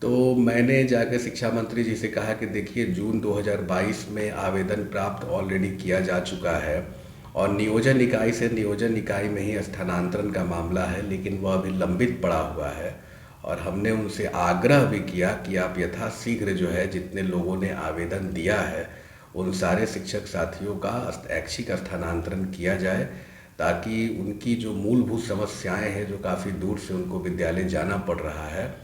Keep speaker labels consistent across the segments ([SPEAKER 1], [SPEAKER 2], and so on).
[SPEAKER 1] तो मैंने जाकर शिक्षा मंत्री जी से कहा कि देखिए जून 2022 में आवेदन प्राप्त ऑलरेडी किया जा चुका है और नियोजन इकाई से नियोजन इकाई में ही स्थानांतरण का मामला है, लेकिन वह अभी लंबित पड़ा हुआ है। और हमने उनसे आग्रह भी किया कि आप यथाशीघ्र जो है जितने लोगों ने आवेदन दिया है उन सारे शिक्षक साथियों का ऐच्छिक स्थानांतरण किया जाए, ताकि उनकी जो मूलभूत समस्याएं हैं, जो काफ़ी दूर से उनको विद्यालय जाना पड़ रहा है,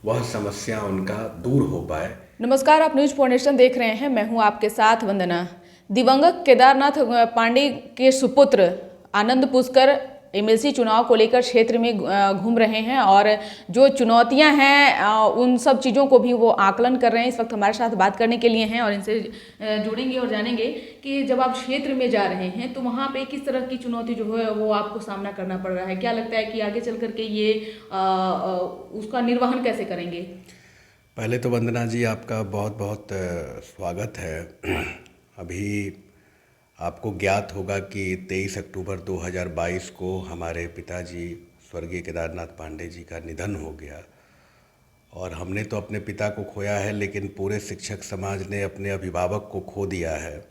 [SPEAKER 1] वह समस्या उनका दूर हो पाए।
[SPEAKER 2] नमस्कार, आप न्यूज फोर्नेशन देख रहे हैं। मैं हूं आपके साथ वंदना। दिवंगत केदारनाथ पांडे के सुपुत्र आनंद पुष्कर एमएलसी चुनाव को लेकर क्षेत्र में घूम रहे हैं और जो चुनौतियां हैं उन सब चीज़ों को भी वो आकलन कर रहे हैं। इस वक्त हमारे साथ बात करने के लिए हैं और इनसे जुड़ेंगे और जानेंगे कि जब आप क्षेत्र में जा रहे हैं तो वहाँ पे किस तरह की चुनौती जो है वो आपको सामना करना पड़ रहा है। क्या लगता है कि आगे चल करके ये उसका निर्वहन कैसे करेंगे?
[SPEAKER 1] पहले तो वंदना जी आपका बहुत बहुत स्वागत है। अभी आपको ज्ञात होगा कि 23 अक्टूबर 2022 को हमारे पिताजी स्वर्गीय केदारनाथ पांडे जी का निधन हो गया और हमने तो अपने पिता को खोया है, लेकिन पूरे शिक्षक समाज ने अपने अभिभावक को खो दिया है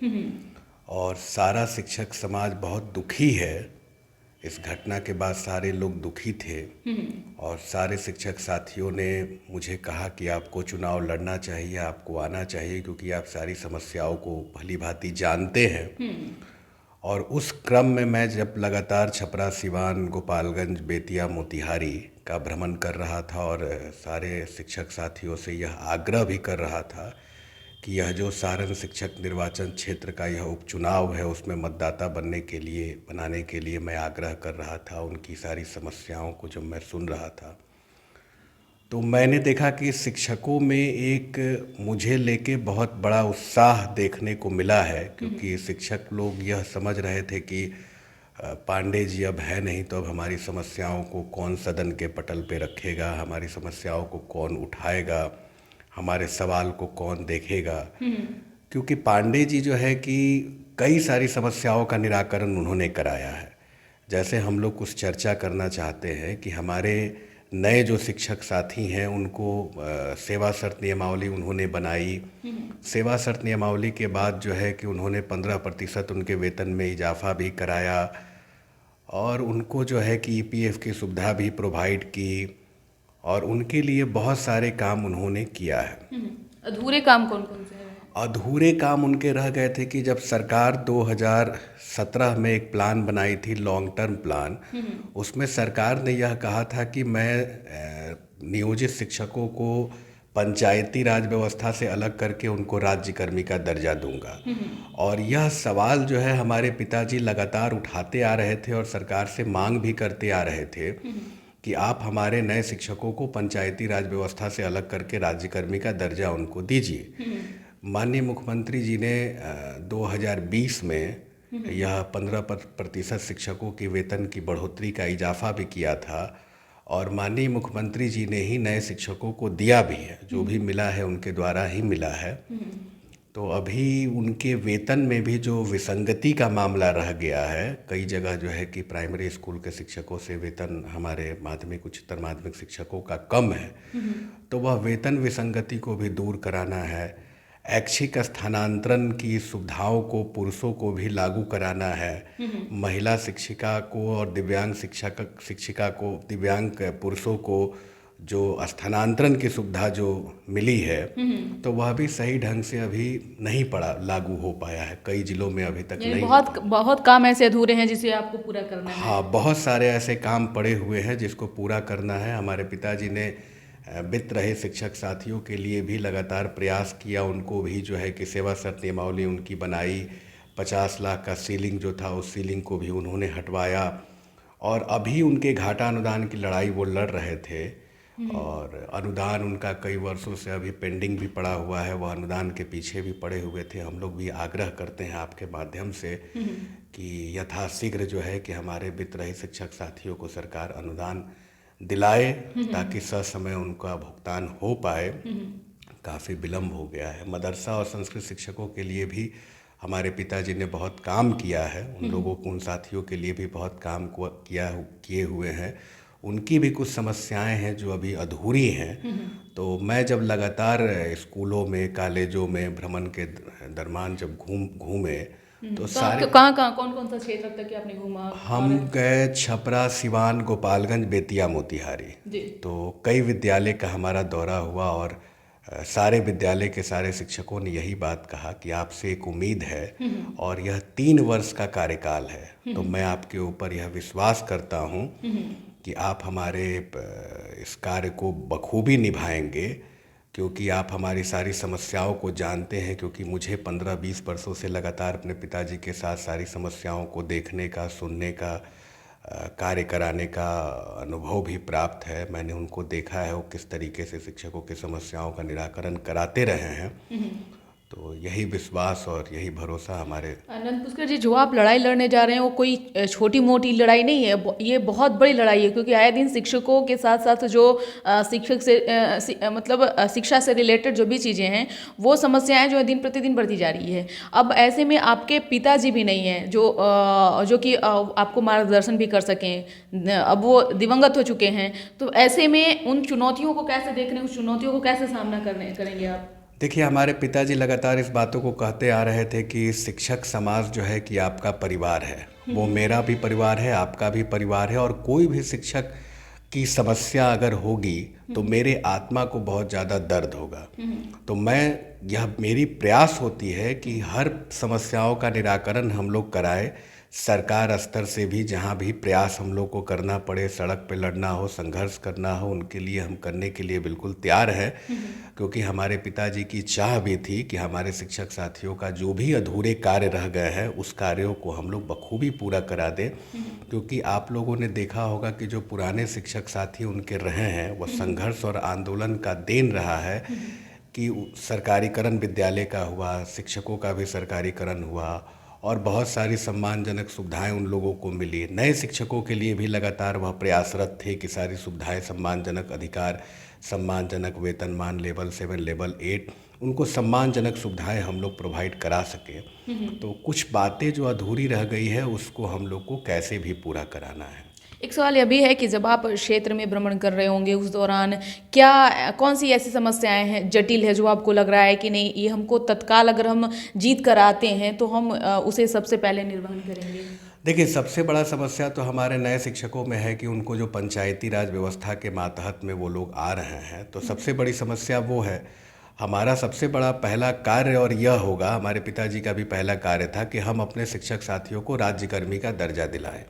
[SPEAKER 1] और सारा शिक्षक समाज बहुत दुखी है। इस घटना के बाद सारे लोग दुखी थे और सारे शिक्षक साथियों ने मुझे कहा कि आपको चुनाव लड़ना चाहिए, आपको आना चाहिए, क्योंकि आप सारी समस्याओं को भली भांति जानते हैं। और उस क्रम में मैं जब लगातार छपरा, सिवान, गोपालगंज, बेतिया, मोतिहारी का भ्रमण कर रहा था और सारे शिक्षक साथियों से यह आग्रह भी कर रहा था कि यह जो सारण शिक्षक निर्वाचन क्षेत्र का यह उपचुनाव है उसमें मतदाता बनाने के लिए मैं आग्रह कर रहा था। उनकी सारी समस्याओं को जब मैं सुन रहा था तो मैंने देखा कि शिक्षकों में एक मुझे लेके बहुत बड़ा उत्साह देखने को मिला है, क्योंकि शिक्षक लोग यह समझ रहे थे कि पांडे जी अब है नहीं तो अब हमारी समस्याओं को कौन सदन के पटल पे रखेगा, हमारी समस्याओं को कौन उठाएगा, हमारे सवाल को कौन देखेगा। क्योंकि पांडे जी जो है कि कई सारी समस्याओं का निराकरण उन्होंने कराया है। जैसे हम लोग कुछ चर्चा करना चाहते हैं कि हमारे नए जो शिक्षक साथी हैं उनको सेवा शर्त नियमावली उन्होंने बनाई। सेवा शर्त नियमावली के बाद जो है कि उन्होंने 15% उनके वेतन में इजाफा भी कराया और उनको जो है कि ईपीएफ की सुविधा भी प्रोवाइड की और उनके लिए बहुत सारे काम उन्होंने किया है।
[SPEAKER 2] अधूरे काम कौन कौन से हैं?
[SPEAKER 1] अधूरे काम उनके रह गए थे कि जब सरकार 2017 में एक प्लान बनाई थी, लॉन्ग टर्म प्लान, उसमें सरकार ने यह कहा था कि मैं नियोजित शिक्षकों को पंचायती राज व्यवस्था से अलग करके उनको राज्यकर्मी का दर्जा दूंगा। और यह सवाल जो है हमारे पिताजी लगातार उठाते आ रहे थे और सरकार से मांग भी करते आ रहे थे कि आप हमारे नए शिक्षकों को पंचायती राज व्यवस्था से अलग करके राज्यकर्मी का दर्जा उनको दीजिए। माननीय मुख्यमंत्री जी ने 2020 में यह 15% शिक्षकों की वेतन की बढ़ोतरी का इजाफा भी किया था और माननीय मुख्यमंत्री जी ने ही नए शिक्षकों को दिया भी है। जो भी मिला है उनके द्वारा ही मिला है। तो अभी उनके वेतन में भी जो विसंगति का मामला रह गया है, कई जगह जो है कि प्राइमरी स्कूल के शिक्षकों से वेतन हमारे माध्यमिक उच्चतर माध्यमिक शिक्षकों का कम है, तो वह वेतन विसंगति को भी दूर कराना है। ऐच्छिक स्थानांतरण की सुविधाओं को पुरुषों को भी लागू कराना है। महिला शिक्षिका को और शिक्षिका को, दिव्यांग पुरुषों को जो स्थानांतरण की सुविधा जो मिली है तो वह भी सही ढंग से अभी नहीं लागू हो पाया है। कई जिलों में अभी तक नहीं।
[SPEAKER 2] बहुत काम ऐसे अधूरे हैं जिसे आपको पूरा करना है।
[SPEAKER 1] हाँ, बहुत सारे ऐसे काम पड़े हुए हैं जिसको पूरा करना है। हमारे पिताजी ने वित्त रहे शिक्षक साथियों के लिए भी लगातार प्रयास किया। उनको भी जो है कि सेवा शर्त नियमावली उनकी बनाई। 50 लाख का सीलिंग जो था उस सीलिंग को भी उन्होंने हटवाया और अभी उनके घाटा अनुदान की लड़ाई वो लड़ रहे थे और अनुदान उनका कई वर्षों से अभी पेंडिंग भी पड़ा हुआ है। वह अनुदान के पीछे भी पड़े हुए थे। हम लोग भी आग्रह करते हैं आपके माध्यम से कि यथाशीघ्र जो है कि हमारे वित्त रहित शिक्षक साथियों को सरकार अनुदान दिलाए ताकि ससमय उनका भुगतान हो पाए। काफ़ी विलम्ब हो गया है। मदरसा और संस्कृत शिक्षकों के लिए भी हमारे पिताजी ने बहुत काम किया है। उन लोगों को, उन साथियों के लिए भी बहुत काम किए हुए हैं। उनकी भी कुछ समस्याएं हैं जो अभी अधूरी हैं। तो मैं जब लगातार स्कूलों में, कॉलेजों में भ्रमण के दरम्यान जब घूमे तो
[SPEAKER 2] तो
[SPEAKER 1] सारे
[SPEAKER 2] आप कहाँ कौन कौन सा क्षेत्र अब तक के आपने घूमा?
[SPEAKER 1] हम गए छपरा, सिवान, गोपालगंज, बेतिया, मोतिहारी।
[SPEAKER 2] जी।
[SPEAKER 1] तो कई विद्यालय का हमारा दौरा हुआ और सारे विद्यालय के सारे शिक्षकों ने यही बात कहा कि आपसे एक उम्मीद है और यह 3 वर्ष का कार्यकाल है। तो मैं आपके ऊपर यह विश्वास करता हूँ कि आप हमारे इस कार्य को बखूबी निभाएंगे, क्योंकि आप हमारी सारी समस्याओं को जानते हैं। क्योंकि मुझे 15-20 वर्षों से लगातार अपने पिताजी के साथ सारी समस्याओं को देखने का, सुनने का, कार्य कराने का अनुभव भी प्राप्त है। मैंने उनको देखा है वो किस तरीके से शिक्षकों की समस्याओं का निराकरण कराते रहे हैं। तो यही विश्वास और यही भरोसा हमारे।
[SPEAKER 2] आनंद पुष्कर जी, जो आप लड़ाई लड़ने जा रहे हैं वो कोई छोटी मोटी लड़ाई नहीं है, ये बहुत बड़ी लड़ाई है। क्योंकि आए दिन शिक्षकों के साथ साथ जो शिक्षक से मतलब शिक्षा से रिलेटेड जो भी चीज़ें हैं, वो समस्याएं जो है दिन प्रतिदिन बढ़ती जा रही है। अब ऐसे में आपके पिताजी भी नहीं हैं जो कि आपको मार्गदर्शन भी कर सकें। अब वो दिवंगत हो चुके हैं। तो ऐसे में उन चुनौतियों को कैसे देख रहे हैं, उस चुनौतियों को कैसे सामना करेंगे आप?
[SPEAKER 1] देखिए, हमारे पिताजी लगातार इस बातों को कहते आ रहे थे कि शिक्षक समाज जो है कि आपका परिवार है, वो मेरा भी परिवार है, आपका भी परिवार है। और कोई भी शिक्षक की समस्या अगर होगी तो मेरे आत्मा को बहुत ज़्यादा दर्द होगा। तो यह मेरी प्रयास होती है कि हर समस्याओं का निराकरण हम लोग कराएं, सरकार स्तर से भी जहाँ भी प्रयास हम लोग को करना पड़े, सड़क पे लड़ना हो, संघर्ष करना हो, उनके लिए हम करने के लिए बिल्कुल तैयार हैं। क्योंकि हमारे पिताजी की चाह भी थी कि हमारे शिक्षक साथियों का जो भी अधूरे कार्य रह गए हैं उस कार्यों को हम लोग बखूबी पूरा करा दें। क्योंकि आप लोगों ने देखा होगा कि जो पुराने शिक्षक साथी उनके रहे हैं, वह संघर्ष और आंदोलन का देन रहा है कि सरकारीकरण विद्यालय का हुआ, शिक्षकों का भी सरकारीकरण हुआ और बहुत सारी सम्मानजनक सुविधाएं उन लोगों को मिली। नए शिक्षकों के लिए भी लगातार वह प्रयासरत थे कि सारी सुविधाएं, सम्मानजनक अधिकार, सम्मानजनक वेतनमान लेवल 7, लेवल 8, उनको सम्मानजनक सुविधाएं हम लोग प्रोवाइड करा सकें। तो कुछ बातें जो अधूरी रह गई है उसको हम लोग को कैसे भी पूरा कराना है।
[SPEAKER 2] एक सवाल यह भी है कि जब आप क्षेत्र में भ्रमण कर रहे होंगे उस दौरान कौन सी ऐसी समस्याएं हैं, जटिल है, जो आपको लग रहा है कि नहीं, ये हमको तत्काल अगर हम जीत कर आते हैं तो हम उसे सबसे पहले निर्वहन करेंगे?
[SPEAKER 1] देखिए, सबसे बड़ा समस्या तो हमारे नए शिक्षकों में है कि उनको जो पंचायती राज व्यवस्था के मातहत में वो लोग आ रहे हैं, तो सबसे बड़ी समस्या वो है। हमारा सबसे बड़ा पहला कार्य, और यह होगा, हमारे पिताजी का भी पहला कार्य था कि हम अपने शिक्षक साथियों को राज्यकर्मी का दर्जा दिलाएं।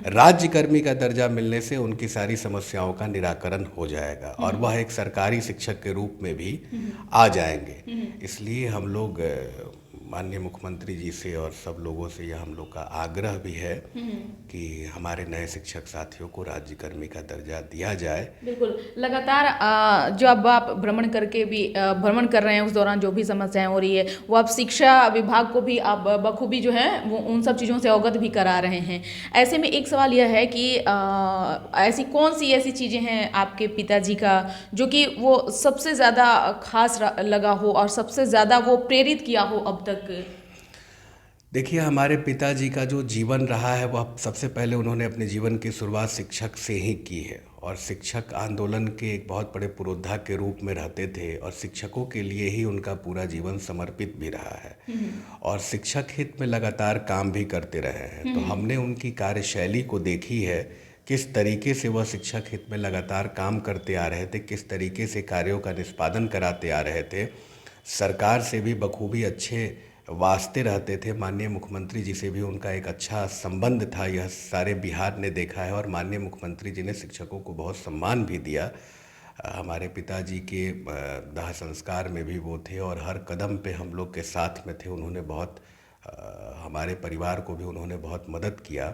[SPEAKER 1] राज्यकर्मी का दर्जा मिलने से उनकी सारी समस्याओं का निराकरण हो जाएगा और वह एक सरकारी शिक्षक के रूप में भी आ जाएंगे। इसलिए हम लोग माननीय मुख्यमंत्री जी से और सब लोगों से यह हम लोग का आग्रह भी है कि हमारे नए शिक्षक साथियों को राज्यकर्मी का दर्जा दिया जाए।
[SPEAKER 2] बिल्कुल। लगातार जो अब आप भ्रमण भ्रमण कर रहे हैं, उस दौरान जो भी समस्याएं हो रही है वो आप शिक्षा विभाग को भी आप बखूबी जो है वो उन सब चीज़ों से अवगत भी करा रहे हैं। ऐसे में एक सवाल यह है कि ऐसी कौन सी ऐसी चीज़ें हैं आपके पिताजी का जो कि वो सबसे ज़्यादा खास लगा हो और सबसे ज़्यादा वो प्रेरित किया हो अब तक?
[SPEAKER 1] देखिए, हमारे पिताजी का जो जीवन रहा है वह सबसे पहले उन्होंने अपने जीवन की शुरुआत शिक्षक से ही की है और शिक्षक आंदोलन के एक बहुत बड़े पुरोधा के रूप में रहते थे और शिक्षकों के लिए ही उनका पूरा जीवन समर्पित भी रहा है और शिक्षक हित में लगातार काम भी करते रहे हैं। तो हमने उनकी कार्यशैली को देखी है, किस तरीके से वह शिक्षक हित में लगातार काम करते आ रहे थे, किस तरीके से कार्यों का निष्पादन कराते आ रहे थे, सरकार से भी बखूबी अच्छे वास्ते रहते थे। माननीय मुख्यमंत्री जी से भी उनका एक अच्छा संबंध था, यह सारे बिहार ने देखा है और माननीय मुख्यमंत्री जी ने शिक्षकों को बहुत सम्मान भी दिया। हमारे पिताजी के दाह संस्कार में भी वो थे और हर कदम पे हम लोग के साथ में थे। उन्होंने बहुत हमारे परिवार को भी उन्होंने बहुत मदद किया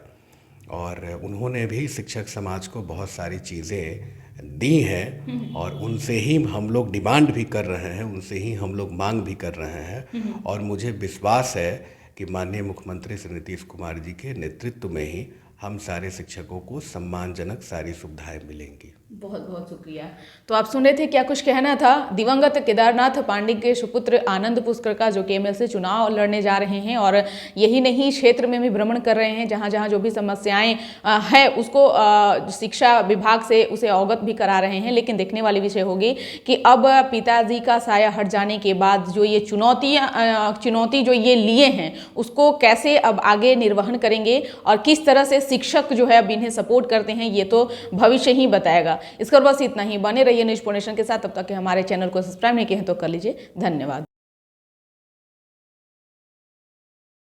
[SPEAKER 1] और उन्होंने भी शिक्षक समाज को बहुत सारी चीज़ें दी हैं और उनसे ही हम लोग डिमांड भी कर रहे हैं, उनसे ही हम लोग मांग भी कर रहे हैं। और मुझे विश्वास है कि माननीय मुख्यमंत्री श्री नीतीश कुमार जी के नेतृत्व में ही हम सारे शिक्षकों को सम्मानजनक सारी सुविधाएं मिलेंगी।
[SPEAKER 2] बहुत बहुत शुक्रिया। तो आप सुन रहे थे, क्या कुछ कहना था दिवंगत केदारनाथ पांडे के सुपुत्र आनंद पुष्कर का, जो कि एमएलसी चुनाव लड़ने जा रहे हैं और यही नहीं क्षेत्र में भी भ्रमण कर रहे हैं, जहां जहां जो भी समस्याएं है उसको शिक्षा विभाग से उसे अवगत भी करा रहे हैं। लेकिन देखने वाली विषय होगी कि अब पिताजी का साया हट जाने के बाद जो ये चुनौती जो ये लिए हैं उसको कैसे अब आगे निर्वहन करेंगे और किस तरह से शिक्षक जो है अब इन्हें सपोर्ट करते हैं, ये तो भविष्य ही बताएगा। इसका बस इतना ही। बने रहिए न्यूज़ नेशन के साथ। तब तक के हमारे चैनल को सब्सक्राइब नहीं किए हैं तो कर लीजिए। धन्यवाद।